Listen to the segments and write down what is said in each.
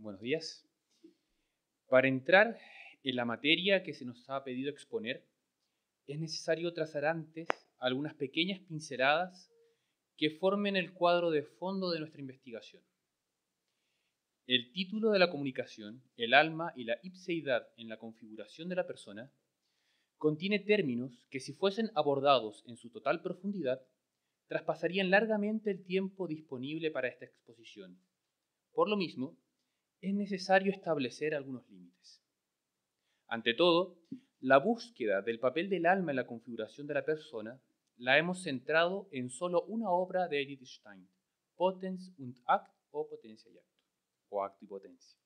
Buenos días. Para entrar en la materia que se nos ha pedido exponer, es necesario trazar antes algunas pequeñas pinceladas que formen el cuadro de fondo de nuestra investigación. El título de la comunicación, el alma y la ipseidad en la configuración de la persona, contiene términos que, si fuesen abordados en su total profundidad, traspasarían largamente el tiempo disponible para esta exposición. Por lo mismo, es necesario establecer algunos límites. Ante todo, la búsqueda del papel del alma en la configuración de la persona la hemos centrado en solo una obra de Edith Stein, Potenz und Akt o Potencia y Acto, o Acto y Potencia.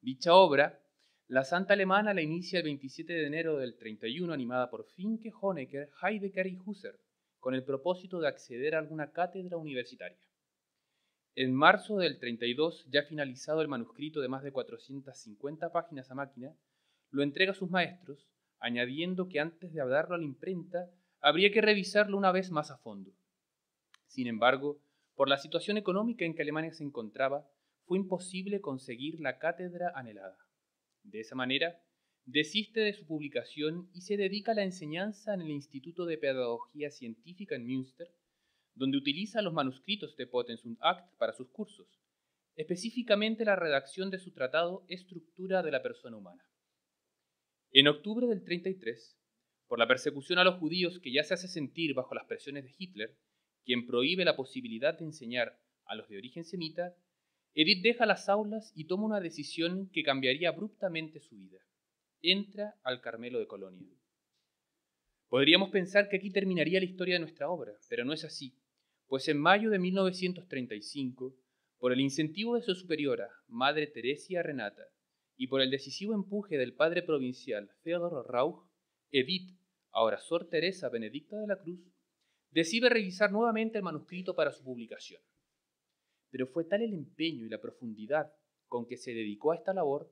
Dicha obra, la santa alemana la inicia el 27 de enero del 31, animada por Finke, Honecker, Heidegger y Husserl, con el propósito de acceder a alguna cátedra universitaria. En marzo del 32, ya finalizado el manuscrito de más de 450 páginas a máquina, lo entrega a sus maestros, añadiendo que antes de darlo a la imprenta, habría que revisarlo una vez más a fondo. Sin embargo, por la situación económica en que Alemania se encontraba, fue imposible conseguir la cátedra anhelada. De esa manera, desiste de su publicación y se dedica a la enseñanza en el Instituto de Pedagogía Científica en Münster, donde utiliza los manuscritos de Potenz und Akt para sus cursos, específicamente la redacción de su tratado Estructura de la persona humana. En octubre del 33, por la persecución a los judíos que ya se hace sentir bajo las presiones de Hitler, quien prohíbe la posibilidad de enseñar a los de origen semita, Edith deja las aulas y toma una decisión que cambiaría abruptamente su vida. Entra al Carmelo de Colonia. Podríamos pensar que aquí terminaría la historia de nuestra obra, pero no es así, pues en mayo de 1935, por el incentivo de su superiora, Madre Teresia Renata, y por el decisivo empuje del padre provincial Theodor Rauch, Edith, ahora Sor Teresa Benedicta de la Cruz, decide revisar nuevamente el manuscrito para su publicación. Pero fue tal el empeño y la profundidad con que se dedicó a esta labor,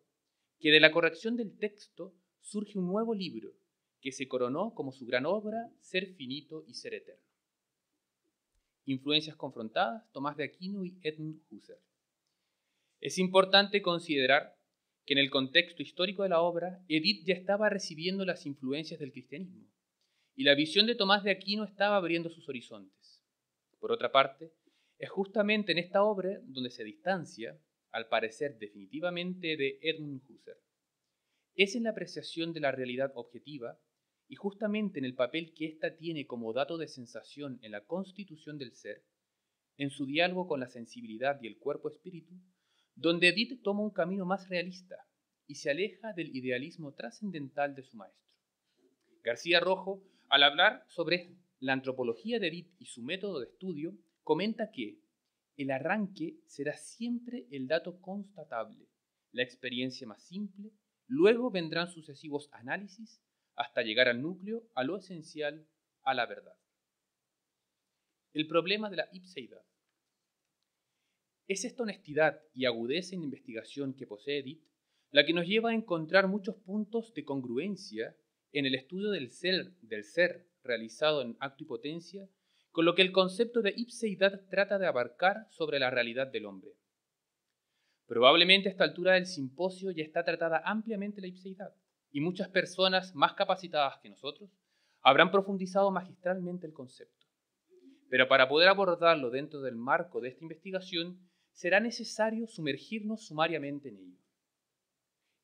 que de la corrección del texto surge un nuevo libro, que se coronó como su gran obra, Ser finito y ser eterno. Influencias confrontadas, Tomás de Aquino y Edmund Husserl. Es importante considerar que en el contexto histórico de la obra, Edith ya estaba recibiendo las influencias del cristianismo, y la visión de Tomás de Aquino estaba abriendo sus horizontes. Por otra parte, es justamente en esta obra donde se distancia, al parecer definitivamente, de Edmund Husserl. Es en la apreciación de la realidad objetiva y justamente en el papel que ésta tiene como dato de sensación en la constitución del ser, en su diálogo con la sensibilidad y el cuerpo-espíritu, donde Edith toma un camino más realista y se aleja del idealismo trascendental de su maestro. García Rojo, al hablar sobre la antropología de Edith y su método de estudio, comenta que el arranque será siempre el dato constatable, la experiencia más simple, luego vendrán sucesivos análisis hasta llegar al núcleo, a lo esencial, a la verdad. El problema de la ipseidad. Es esta honestidad y agudeza en investigación que posee Edith la que nos lleva a encontrar muchos puntos de congruencia en el estudio del ser realizado en Acto y Potencia, con lo que el concepto de ipseidad trata de abarcar sobre la realidad del hombre. Probablemente a esta altura del simposio ya está tratada ampliamente la ipseidad, y muchas personas más capacitadas que nosotros habrán profundizado magistralmente el concepto. Pero para poder abordarlo dentro del marco de esta investigación, será necesario sumergirnos sumariamente en ello.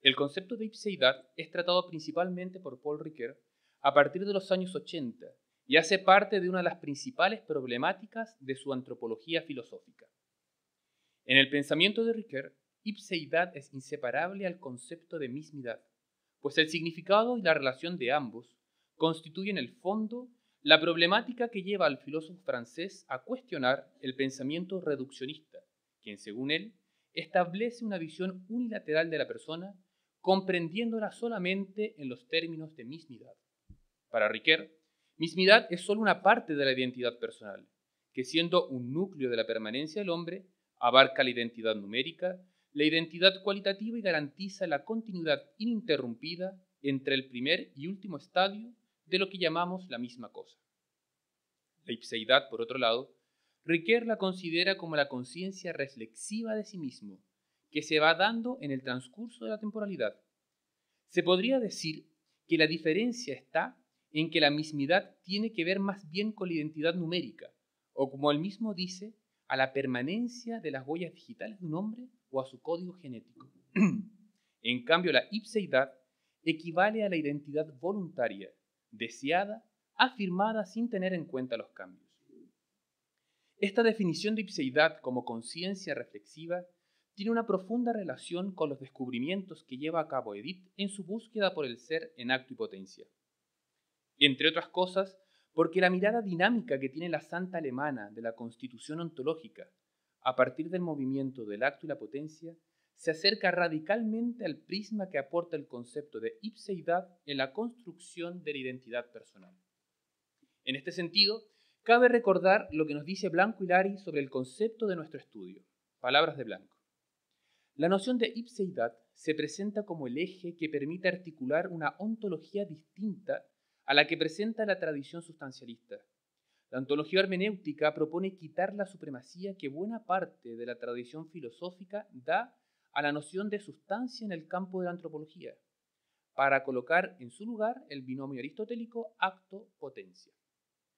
El concepto de ipseidad es tratado principalmente por Paul Ricoeur a partir de los años 80 y hace parte de una de las principales problemáticas de su antropología filosófica. En el pensamiento de Ricoeur, ipseidad es inseparable al concepto de mismidad, pues el significado y la relación de ambos constituyen el fondo la problemática que lleva al filósofo francés a cuestionar el pensamiento reduccionista, quien, según él, establece una visión unilateral de la persona, comprendiéndola solamente en los términos de mismidad. Para Ricoeur, mismidad es solo una parte de la identidad personal, que siendo un núcleo de la permanencia del hombre, abarca la identidad numérica, la identidad cualitativa y garantiza la continuidad ininterrumpida entre el primer y último estadio de lo que llamamos la misma cosa. La ipseidad, por otro lado, Ricoeur la considera como la conciencia reflexiva de sí mismo, que se va dando en el transcurso de la temporalidad. Se podría decir que la diferencia está en que la mismidad tiene que ver más bien con la identidad numérica, o como él mismo dice, a la permanencia de las huellas digitales de un hombre o a su código genético. En cambio, la ipseidad equivale a la identidad voluntaria, deseada, afirmada sin tener en cuenta los cambios. Esta definición de ipseidad como conciencia reflexiva tiene una profunda relación con los descubrimientos que lleva a cabo Edith en su búsqueda por el ser en acto y potencia. Entre otras cosas, porque la mirada dinámica que tiene la santa alemana de la constitución ontológica a partir del movimiento del acto y la potencia se acerca radicalmente al prisma que aporta el concepto de ipseidad en la construcción de la identidad personal. En este sentido, cabe recordar lo que nos dice Blanco y Lari sobre el concepto de nuestro estudio. Palabras de Blanco. La noción de ipseidad se presenta como el eje que permite articular una ontología distinta a la que presenta la tradición sustancialista. La ontología hermenéutica propone quitar la supremacía que buena parte de la tradición filosófica da a la noción de sustancia en el campo de la antropología, para colocar en su lugar el binomio aristotélico acto-potencia.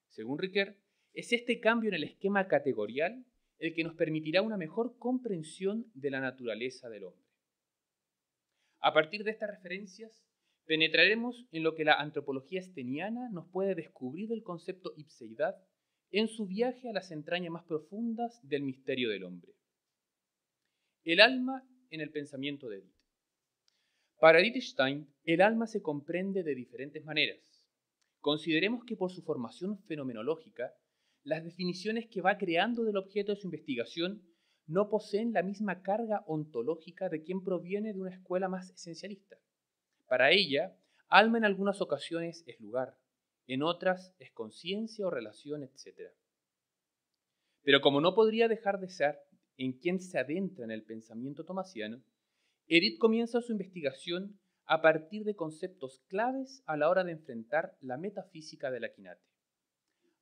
Según Ricoeur, es este cambio en el esquema categorial el que nos permitirá una mejor comprensión de la naturaleza del hombre. A partir de estas referencias, penetraremos en lo que la antropología steniana nos puede descubrir del concepto ipseidad en su viaje a las entrañas más profundas del misterio del hombre. El alma en el pensamiento de Edith. Para Edith Stein, el alma se comprende de diferentes maneras. Consideremos que por su formación fenomenológica, las definiciones que va creando del objeto de su investigación no poseen la misma carga ontológica de quien proviene de una escuela más esencialista. Para ella, alma en algunas ocasiones es lugar, en otras es conciencia o relación, etc. Pero como no podría dejar de ser en quien se adentra en el pensamiento tomasiano, Edith comienza su investigación a partir de conceptos claves a la hora de enfrentar la metafísica de la quinate.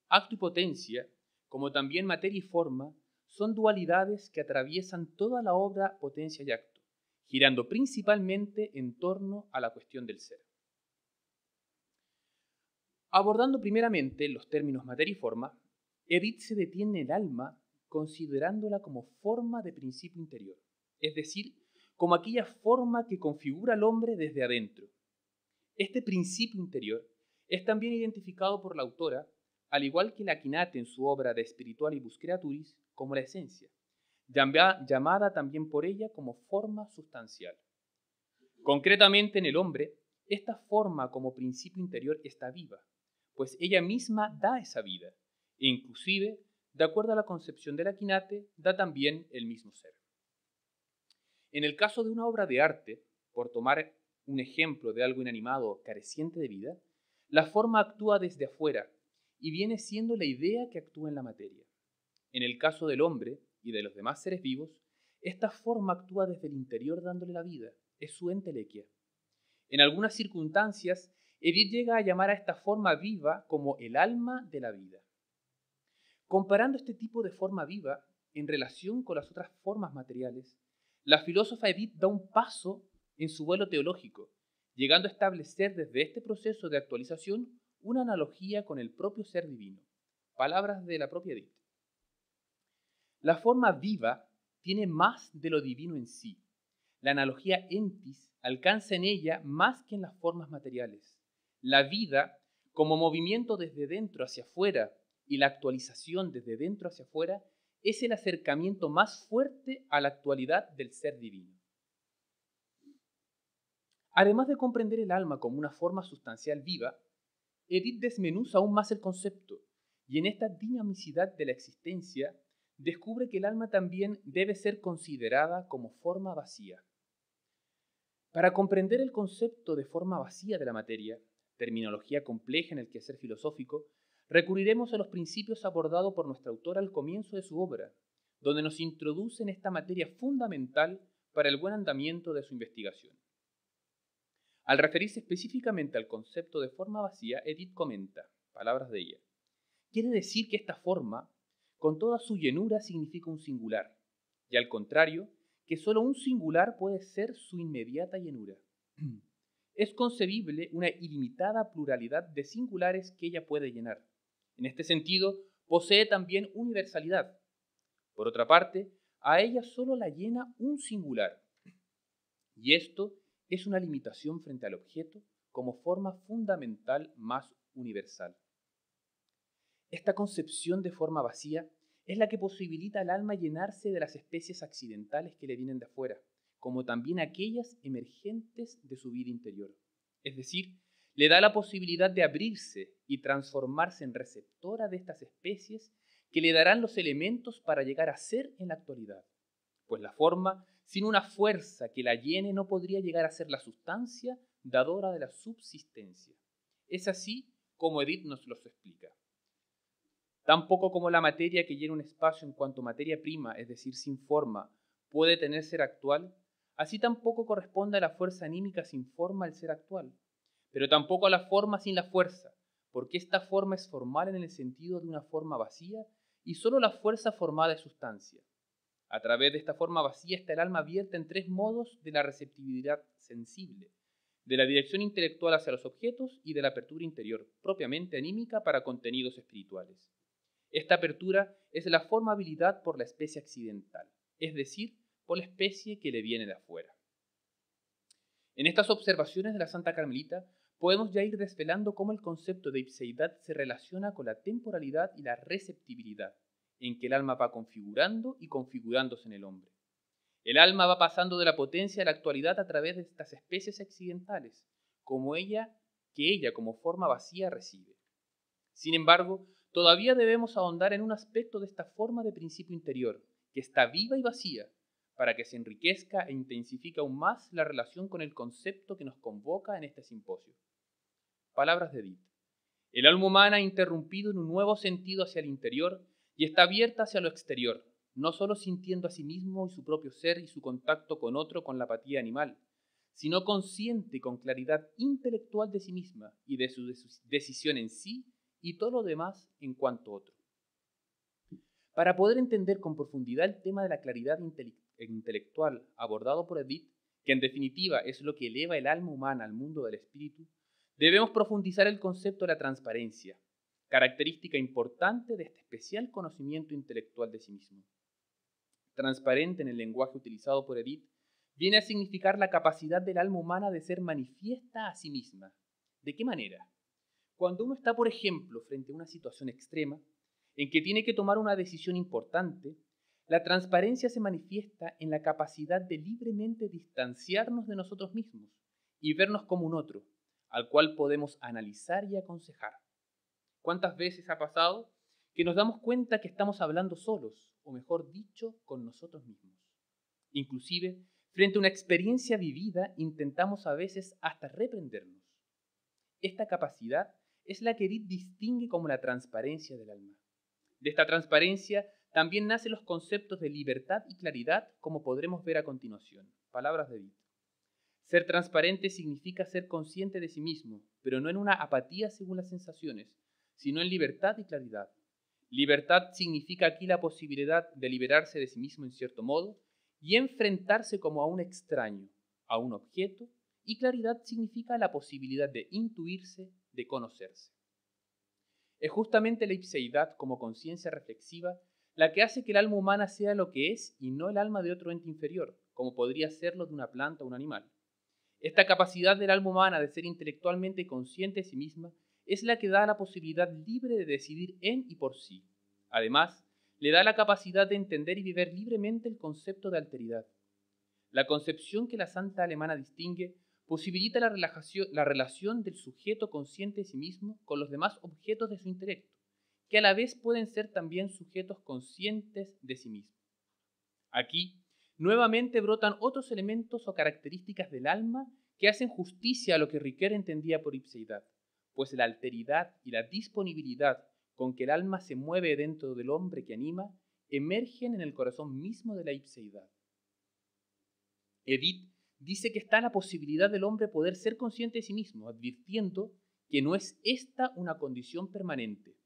Acto y potencia, como también materia y forma, son dualidades que atraviesan toda la obra Potencia y Acto, girando principalmente en torno a la cuestión del ser. Abordando primeramente los términos materia y forma, Edith se detiene en el alma considerándola como forma de principio interior, es decir, como aquella forma que configura al hombre desde adentro. Este principio interior es también identificado por la autora, al igual que la Quinate en su obra De Spiritualibus Creaturis, como la esencia, llamada también por ella como forma sustancial. Concretamente en el hombre, esta forma como principio interior está viva, pues ella misma da esa vida, e inclusive, de acuerdo a la concepción de la Quinate, da también el mismo ser. En el caso de una obra de arte, por tomar un ejemplo de algo inanimado careciente de vida, la forma actúa desde afuera y viene siendo la idea que actúa en la materia. En el caso del hombre y de los demás seres vivos, esta forma actúa desde el interior dándole la vida, es su entelequia. En algunas circunstancias, Edith llega a llamar a esta forma viva como el alma de la vida. Comparando este tipo de forma viva en relación con las otras formas materiales, la filósofa Edith da un paso en su vuelo teológico, llegando a establecer desde este proceso de actualización una analogía con el propio ser divino. Palabras de la propia Edith. La forma viva tiene más de lo divino en sí. La analogía entis alcanza en ella más que en las formas materiales. La vida, como movimiento desde dentro hacia afuera y la actualización desde dentro hacia afuera, es el acercamiento más fuerte a la actualidad del ser divino. Además de comprender el alma como una forma sustancial viva, Edith desmenuza aún más el concepto y en esta dinamicidad de la existencia descubre que el alma también debe ser considerada como forma vacía. Para comprender el concepto de forma vacía de la materia, terminología compleja en el quehacer filosófico, recurriremos a los principios abordados por nuestra autora al comienzo de su obra, donde nos introduce en esta materia fundamental para el buen andamiento de su investigación. Al referirse específicamente al concepto de forma vacía, Edith comenta, palabras de ella, quiere decir que esta forma, con toda su llenura, significa un singular, y al contrario, que solo un singular puede ser su inmediata llenura. Es concebible una ilimitada pluralidad de singulares que ella puede llenar. En este sentido, posee también universalidad. Por otra parte, a ella solo la llena un singular. Y esto es una limitación frente al objeto como forma fundamental más universal. Esta concepción de forma vacía es la que posibilita al alma llenarse de las especies accidentales que le vienen de afuera, como también aquellas emergentes de su vida interior. Es decir, le da la posibilidad de abrirse y transformarse en receptora de estas especies que le darán los elementos para llegar a ser en la actualidad. Pues la forma, sin una fuerza que la llene, no podría llegar a ser la sustancia dadora de la subsistencia. Es así como Edith nos lo explica. Tampoco como la materia que llena un espacio en cuanto materia prima, es decir, sin forma, puede tener ser actual, así tampoco corresponde a la fuerza anímica sin forma el ser actual, pero tampoco a la forma sin la fuerza, porque esta forma es formal en el sentido de una forma vacía y solo la fuerza formada es sustancia. A través de esta forma vacía está el alma abierta en tres modos de la receptividad sensible, de la dirección intelectual hacia los objetos y de la apertura interior, propiamente anímica para contenidos espirituales. Esta apertura es la formabilidad por la especie accidental, es decir, por la especie que le viene de afuera. En estas observaciones de la Santa Carmelita podemos ya ir desvelando cómo el concepto de ipseidad se relaciona con la temporalidad y la receptibilidad, en que el alma va configurando y configurándose en el hombre. El alma va pasando de la potencia a la actualidad a través de estas especies accidentales, que ella como forma vacía recibe. Sin embargo, todavía debemos ahondar en un aspecto de esta forma de principio interior, que está viva y vacía, para que se enriquezca e intensifique aún más la relación con el concepto que nos convoca en este simposio. Palabras de Edith. El alma humana ha interrumpido en un nuevo sentido hacia el interior y está abierta hacia lo exterior, no solo sintiendo a sí mismo y su propio ser y su contacto con otro con la apatía animal, sino consciente con claridad intelectual de sí misma y de su decisión en sí y todo lo demás en cuanto otro. Para poder entender con profundidad el tema de la claridad intelectual abordado por Edith, que en definitiva es lo que eleva el alma humana al mundo del espíritu, debemos profundizar el concepto de la transparencia, característica importante de este especial conocimiento intelectual de sí mismo. Transparente en el lenguaje utilizado por Edith, viene a significar la capacidad del alma humana de ser manifiesta a sí misma. ¿De qué manera? Cuando uno está, por ejemplo, frente a una situación extrema, en que tiene que tomar una decisión importante, la transparencia se manifiesta en la capacidad de libremente distanciarnos de nosotros mismos y vernos como un otro, al cual podemos analizar y aconsejar. ¿Cuántas veces ha pasado que nos damos cuenta que estamos hablando solos, o mejor dicho, con nosotros mismos? Inclusive, frente a una experiencia vivida, intentamos a veces hasta reprendernos. Esta capacidad es la que Edith distingue como la transparencia del alma. De esta transparencia también nacen los conceptos de libertad y claridad, como podremos ver a continuación. Palabras de Edith. Ser transparente significa ser consciente de sí mismo, pero no en una apatía según las sensaciones, sino en libertad y claridad. Libertad significa aquí la posibilidad de liberarse de sí mismo en cierto modo y enfrentarse como a un extraño, a un objeto, y claridad significa la posibilidad de intuirse, de conocerse. Es justamente la ipseidad como conciencia reflexiva la que hace que el alma humana sea lo que es y no el alma de otro ente inferior, como podría serlo de una planta o un animal. Esta capacidad del alma humana de ser intelectualmente consciente de sí misma es la que da la posibilidad libre de decidir en y por sí. Además, le da la capacidad de entender y vivir libremente el concepto de alteridad. La concepción que la santa alemana distingue posibilita la relación del sujeto consciente de sí mismo con los demás objetos de su intelecto, que a la vez pueden ser también sujetos conscientes de sí mismos. Aquí, nuevamente brotan otros elementos o características del alma que hacen justicia a lo que Ricoeur entendía por ipseidad, pues la alteridad y la disponibilidad con que el alma se mueve dentro del hombre que anima emergen en el corazón mismo de la ipseidad. Edith dice que está la posibilidad del hombre poder ser consciente de sí mismo, advirtiendo que no es esta una condición permanente.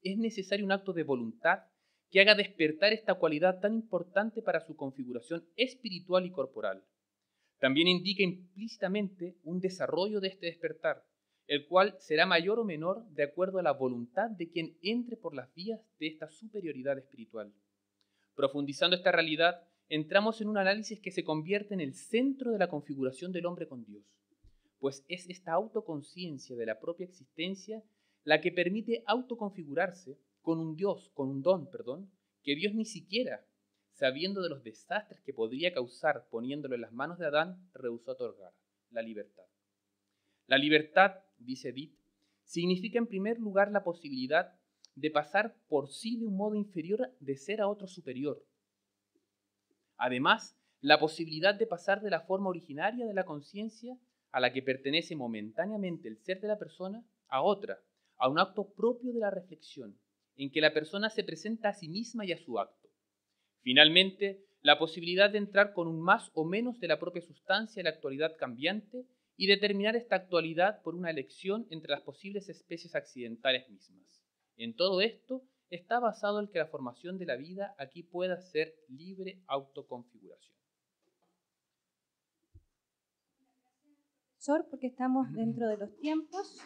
Es necesario un acto de voluntad que haga despertar esta cualidad tan importante para su configuración espiritual y corporal. También indica implícitamente un desarrollo de este despertar, el cual será mayor o menor de acuerdo a la voluntad de quien entre por las vías de esta superioridad espiritual. Profundizando esta realidad, entramos en un análisis que se convierte en el centro de la configuración del hombre con Dios, pues es esta autoconciencia de la propia existencia la que permite autoconfigurarse con un don, que Dios ni siquiera, sabiendo de los desastres que podría causar poniéndolo en las manos de Adán, rehusó otorgar: la libertad. La libertad, dice Edith, significa en primer lugar la posibilidad de pasar por sí de un modo inferior de ser a otro superior. Además, la posibilidad de pasar de la forma originaria de la conciencia a la que pertenece momentáneamente el ser de la persona a otra, a un acto propio de la reflexión, en que la persona se presenta a sí misma y a su acto. Finalmente, la posibilidad de entrar con un más o menos de la propia sustancia en la actualidad cambiante y determinar esta actualidad por una elección entre las posibles especies accidentales mismas. En todo esto está basado el que la formación de la vida aquí pueda ser libre autoconfiguración. Porque estamos dentro de los tiempos.